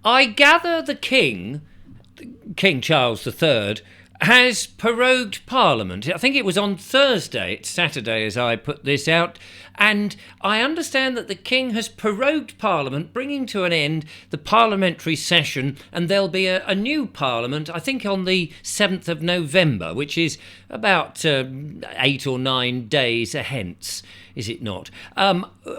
I gather the King Charles III, has prorogued Parliament. I think it was on Thursday. It's Saturday as I put this out. And I understand that the King has prorogued Parliament, bringing to an end the parliamentary session, and there'll be a new Parliament, I think on the 7th of November, which is about 8 or 9 days hence, is it not?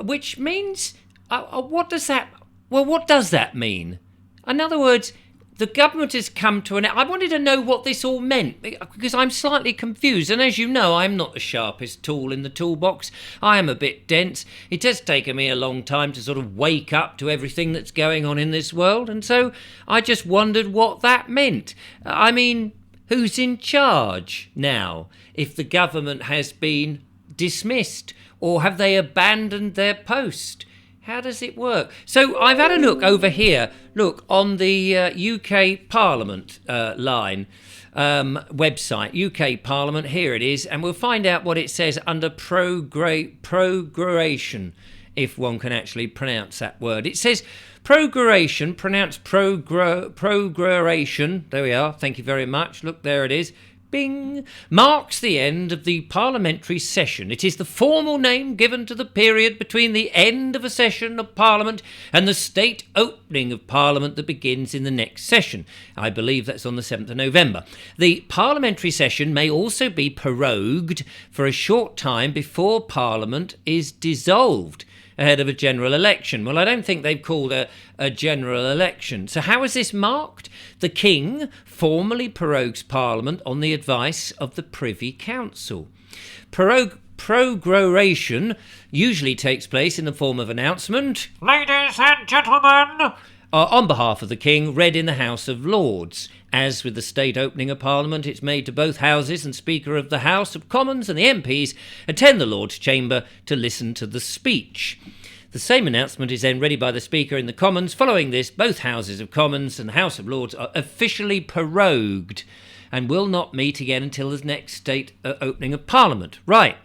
Which means, what does that mean? In other words, the government has come to an end. I wanted to know what this all meant, because I'm slightly confused. And as you know, I'm not the sharpest tool in the toolbox. I am a bit dense. It has taken me a long time to sort of wake up to everything that's going on in this world. And so I just wondered what that meant. I mean, who's in charge now if the government has been dismissed? Or have they abandoned their post? How does it work? So I've had a look over here. Look, on the UK Parliament line website, UK Parliament, here it is. And we'll find out what it says under prorogation, if one can actually pronounce that word. It says prorogation, pronounced prorogation. There we are. Thank you very much. Look, there it is. Bing, marks the end of the parliamentary session. It is the formal name given to the period between the end of a session of Parliament and the state opening of Parliament that begins in the next session. I believe that's on the 7th of November. The parliamentary session may also be prorogued for a short time before Parliament is dissolved ahead of a general election. Well, I don't think they've called a general election. So how is this marked? The King formally prorogues Parliament on the advice of the Privy Council. Prorogation usually takes place in the form of announcement, "Ladies and gentlemen," on behalf of the King, read in the House of Lords. As with the state opening of Parliament, it's made to both houses, and Speaker of the House of Commons and the MPs attend the Lords' Chamber to listen to the speech. The same announcement is then read by the Speaker in the Commons. Following this, both Houses of Commons and the House of Lords are officially prorogued and will not meet again until the next state opening of Parliament. Right.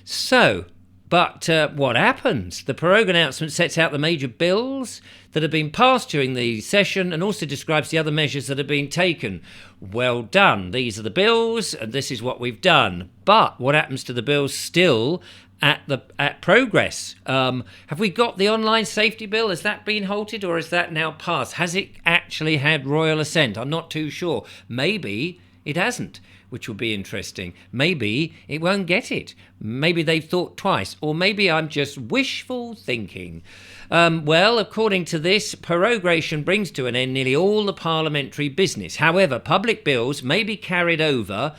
So, but what happens? The prorogue announcement sets out the major bills that have been passed during the session and also describes the other measures that have been taken. Well done. These are the bills and this is what we've done. But what happens to the bills still at progress? Have we got the online safety bill? Has that been halted or has that now passed? Has it actually had royal assent? I'm not too sure. Maybe it hasn't, which will be interesting. Maybe it won't get it. Maybe they've thought twice, or maybe I'm just wishful thinking. Well, according to this, prorogation brings to an end nearly all the parliamentary business. However, public bills may be carried over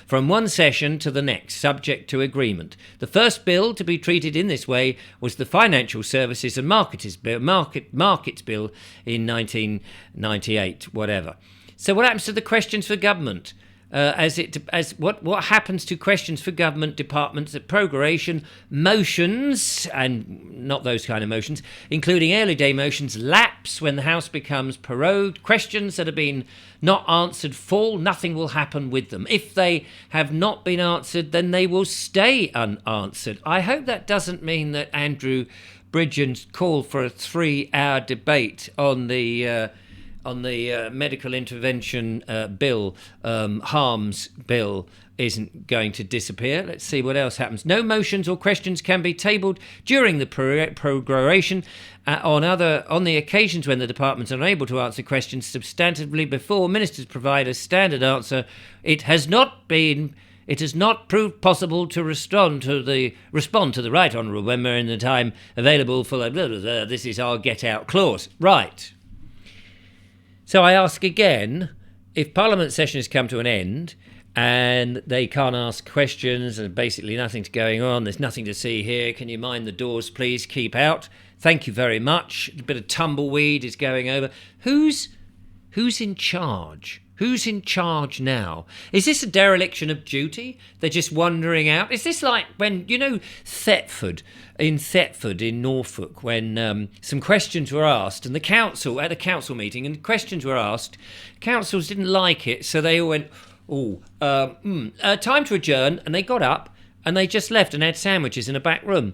from one session to the next, subject to agreement. The first bill to be treated in this way was the Financial Services and Markets Bill in 1998, whatever. So what happens to the questions for government? What happens to questions for government departments at prorogation? Motions, and not those kind of motions, including early day motions, lapse when the House becomes prorogued. Questions that have been not answered fall. Nothing will happen with them. If they have not been answered, then they will stay unanswered. I hope that doesn't mean that Andrew Bridgen's call for a 3-hour debate on the medical intervention bill, harms bill, isn't going to disappear. Let's see what else happens. No motions or questions can be tabled during the prorogation on the occasions when the departments are unable to answer questions substantively before ministers provide a standard answer. It has not proved possible to respond to the right honourable member in the time available for blah, blah, blah. This is our get out clause. Right. So I ask again, if Parliament session has come to an end and they can't ask questions and basically nothing's going on, there's nothing to see here, can you mind the doors, please, keep out? Thank you very much. A bit of tumbleweed is going over. Who's in charge? Who's in charge now? Is this a dereliction of duty? They're just wandering out? Is this like when, Thetford in Norfolk, when some questions were asked, and at a council meeting, and questions were asked, councils didn't like it, so they all went, time to adjourn, and they got up, and they just left and had sandwiches in a back room.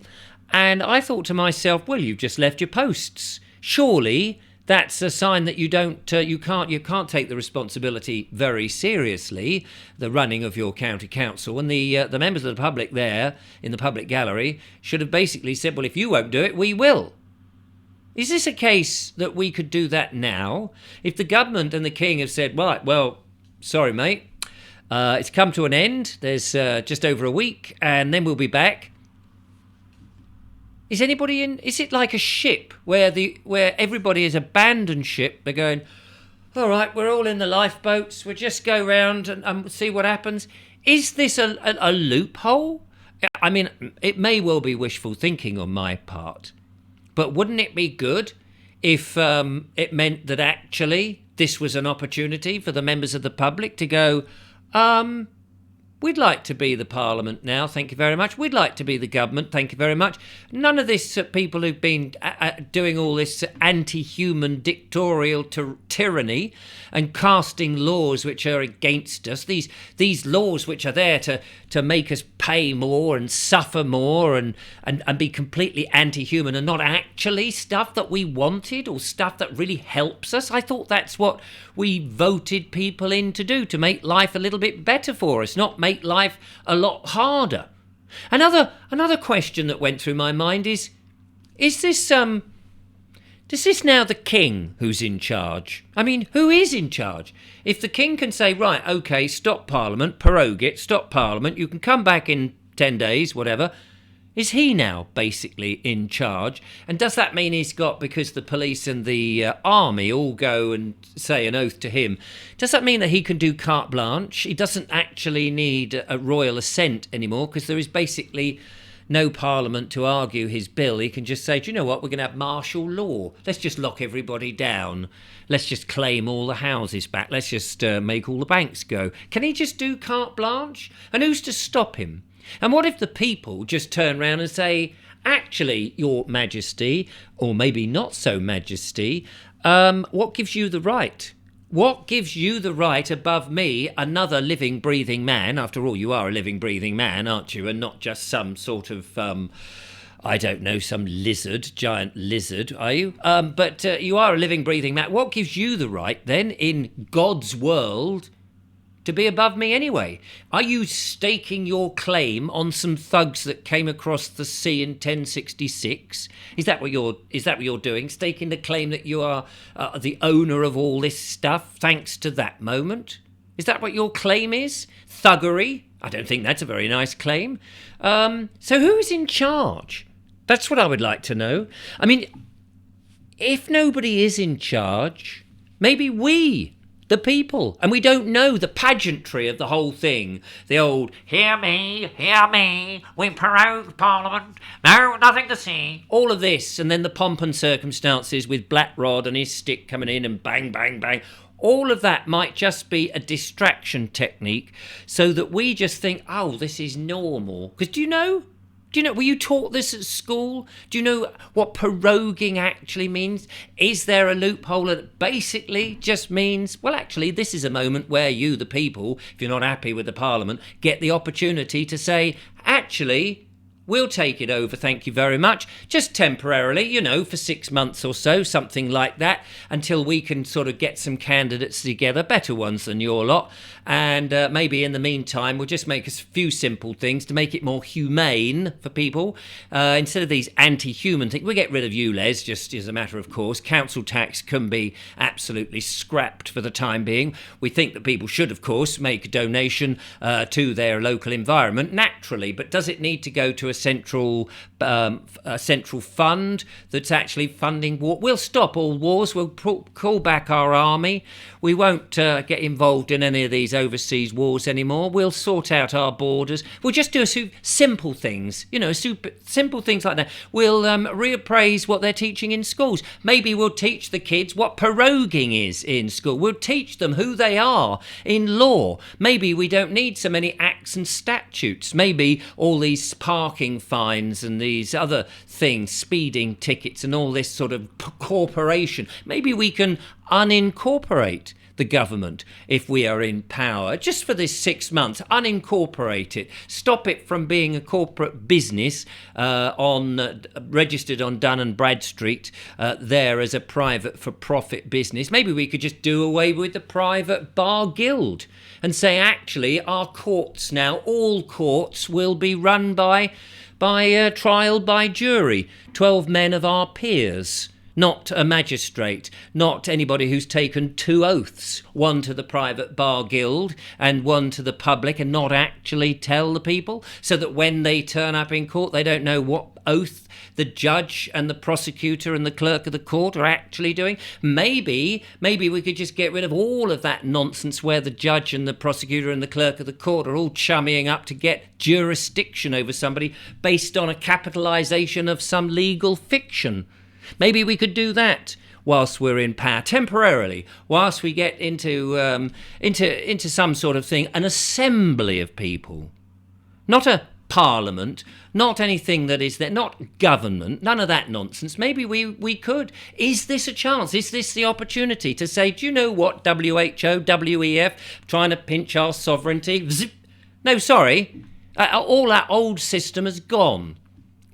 And I thought to myself, well, you've just left your posts. Surely that's a sign that you don't, you can't take the responsibility very seriously, the running of your county council. And the members of the public there in the public gallery should have basically said, well, if you won't do it, we will. Is this a case that we could do that now? If the government and the king have said, right, well, sorry, mate, it's come to an end. There's just over a week, and then we'll be back. Is anybody in? Is it like a ship where everybody is abandoned ship? They're going, all right, we're all in the lifeboats. We'll just go round and see what happens. Is this a loophole? I mean, it may well be wishful thinking on my part, but wouldn't it be good if it meant that actually this was an opportunity for the members of the public to go, we'd like to be the Parliament now, thank you very much. We'd like to be the government, thank you very much. None of this people who've been doing all this anti-human dictatorial tyranny and casting laws which are against us, these laws which are there to make us pay more and suffer more and be completely anti-human and not actually stuff that we wanted or stuff that really helps us. I thought that's what we voted people in to do, to make life a little bit better for us, not make life a lot harder. Another question that went through my mind is this this now the king who's in charge? I mean, who is in charge? If the king can say, right, okay, stop Parliament, prorogue it, stop Parliament, you can come back in 10 days, whatever, is he now basically in charge? And does that mean he's got, because the police and the army all go and say an oath to him, does that mean that he can do carte blanche? He doesn't actually need a royal assent anymore because there is basically no parliament to argue his bill. He can just say, do you know what, we're going to have martial law. Let's just lock everybody down. Let's just claim all the houses back. Let's just make all the banks go. Can he just do carte blanche? And who's to stop him? And what if the people just turn around and say, actually, Your Majesty, or maybe not so Majesty, what gives you the right? What gives you the right above me, another living, breathing man? After all, you are a living, breathing man, aren't you? And not just some sort of, I don't know, some lizard, giant lizard, are you? But you are a living, breathing man. What gives you the right, then, in God's world, to be above me anyway? Are you staking your claim on some thugs that came across the sea in 1066? Is that what you're doing? Staking the claim that you are the owner of all this stuff thanks to that moment? Is that what your claim is? Thuggery? I don't think that's a very nice claim. So who is in charge? That's what I would like to know. I mean, if nobody is in charge, maybe we, the people, and we don't know the pageantry of the whole thing. The old, hear me, we prorogue Parliament, no, nothing to see. All of this, and then the pomp and circumstances with Black Rod and his stick coming in and bang, bang, bang. All of that might just be a distraction technique so that we just think, oh, this is normal. Because do you know, were you taught this at school? Do you know what proroguing actually means? Is there a loophole that basically just means, well, actually, this is a moment where you, the people, if you're not happy with the Parliament, get the opportunity to say, actually, we'll take it over, thank you very much, just temporarily, for 6 months or so, something like that, until we can sort of get some candidates together, better ones than your lot, and maybe in the meantime we'll just make a few simple things to make it more humane for people, instead of these anti-human things. We'll get rid of ULEZ, just as a matter of course. Council tax can be absolutely scrapped for the time being. We think that people should, of course, make a donation to their local environment, naturally, but does it need to go to a central fund that's actually funding war? We'll stop all wars. We'll call back our army. We won't get involved in any of these overseas wars anymore. We'll sort out our borders. We'll just do simple things, simple things like that. We'll reappraise what they're teaching in schools. Maybe we'll teach the kids what proroguing is in school. We'll teach them who they are in law. Maybe we don't need so many acts and statutes. Maybe all these parking fines and these other things, speeding tickets and all this sort of corporation. Maybe we can unincorporate the government if we are in power, just for this 6 months. Unincorporate it, stop it from being a corporate business registered on Dun and Bradstreet there as a private for-profit business. Maybe we could just do away with the private bar guild and say, actually, our courts now, all courts will be run by trial by jury, 12 men of our peers. Not a magistrate, not anybody who's taken 2 oaths, one to the private bar guild and one to the public, and not actually tell the people, so that when they turn up in court, they don't know what oath the judge and the prosecutor and the clerk of the court are actually doing. Maybe we could just get rid of all of that nonsense where the judge and the prosecutor and the clerk of the court are all chummying up to get jurisdiction over somebody based on a capitalisation of some legal fiction. Maybe we could do that whilst we're in power, temporarily, whilst we get into some sort of thing, an assembly of people. Not a parliament, not anything that is there, not government, none of that nonsense. Maybe we could. Is this a chance? Is this the opportunity to say, do you know what, WHO, WEF, trying to pinch our sovereignty? Zip. No, sorry, all that old system has gone.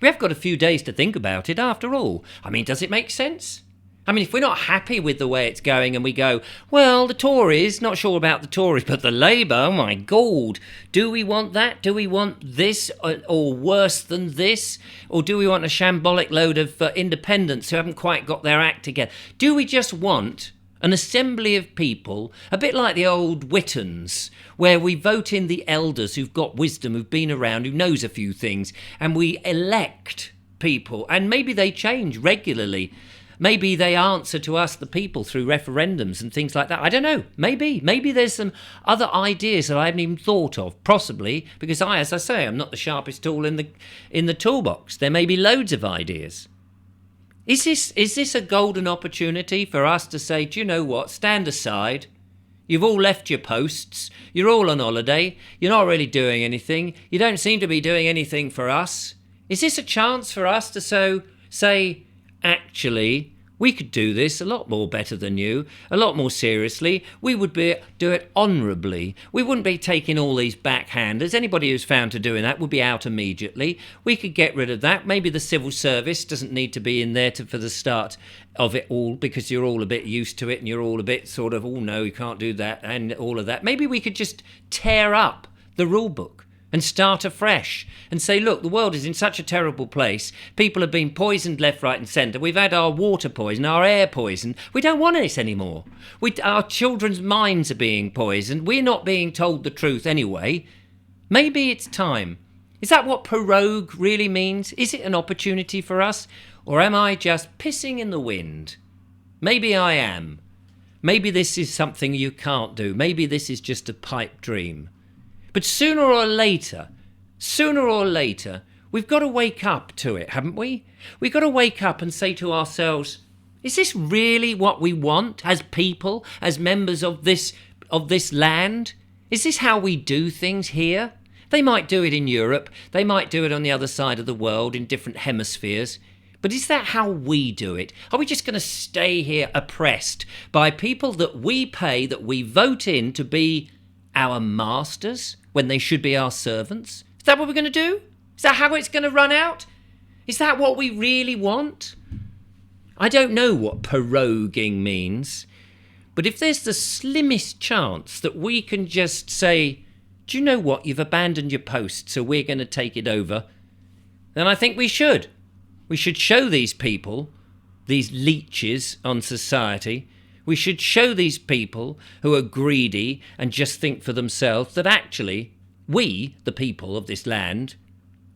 We have got a few days to think about it after all. I mean, does it make sense? I mean, if we're not happy with the way it's going and we go, well, the Tories, not sure about the Tories, but the Labour, oh my God, do we want that? Do we want this or worse than this? Or do we want a shambolic load of independents who haven't quite got their act together? Do we just want an assembly of people, a bit like the old Wittens, where we vote in the elders who've got wisdom, who've been around, who knows a few things, and we elect people, and maybe they change regularly. Maybe they answer to us, the people, through referendums and things like that. I don't know. Maybe there's some other ideas that I haven't even thought of, possibly, because as I say, I'm not the sharpest tool in the toolbox. There may be loads of ideas. Is this a golden opportunity for us to say, do you know what, stand aside, you've all left your posts, you're all on holiday, you're not really doing anything, you don't seem to be doing anything for us. Is this a chance for us to say, actually, we could do this a lot more better than you, a lot more seriously. We would do it honourably. We wouldn't be taking all these backhanders. Anybody who's found to doing that would be out immediately. We could get rid of that. Maybe the civil service doesn't need to be in there for the start of it all, because you're all a bit used to it and you're all a bit sort of, oh no, you can't do that and all of that. Maybe we could just tear up the rule book and start afresh and say, look, the world is in such a terrible place. People have been poisoned left, right and centre. We've had our water poisoned, our air poisoned. We don't want this anymore. Our children's minds are being poisoned. We're not being told the truth anyway. Maybe it's time. Is that what prorogue really means? Is it an opportunity for us? Or am I just pissing in the wind? Maybe I am. Maybe this is something you can't do. Maybe this is just a pipe dream. But sooner or later, we've got to wake up to it, haven't we? We've got to wake up and say to ourselves, is this really what we want as people, as members of this land? Is this how we do things here? They might do it in Europe. They might do it on the other side of the world in different hemispheres. But is that how we do it? Are we just going to stay here oppressed by people that we pay, that we vote in to be our masters when they should be our servants? Is that what we're going to do? Is that how it's going to run out? Is that what we really want? I don't know what proroguing means, but if there's the slimmest chance that we can just say, do you know what, you've abandoned your post, so we're going to take it over, then I think we should. We should show these people, these leeches on society, we should show these people who are greedy and just think for themselves that actually we, the people of this land,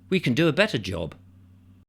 we can do a better job.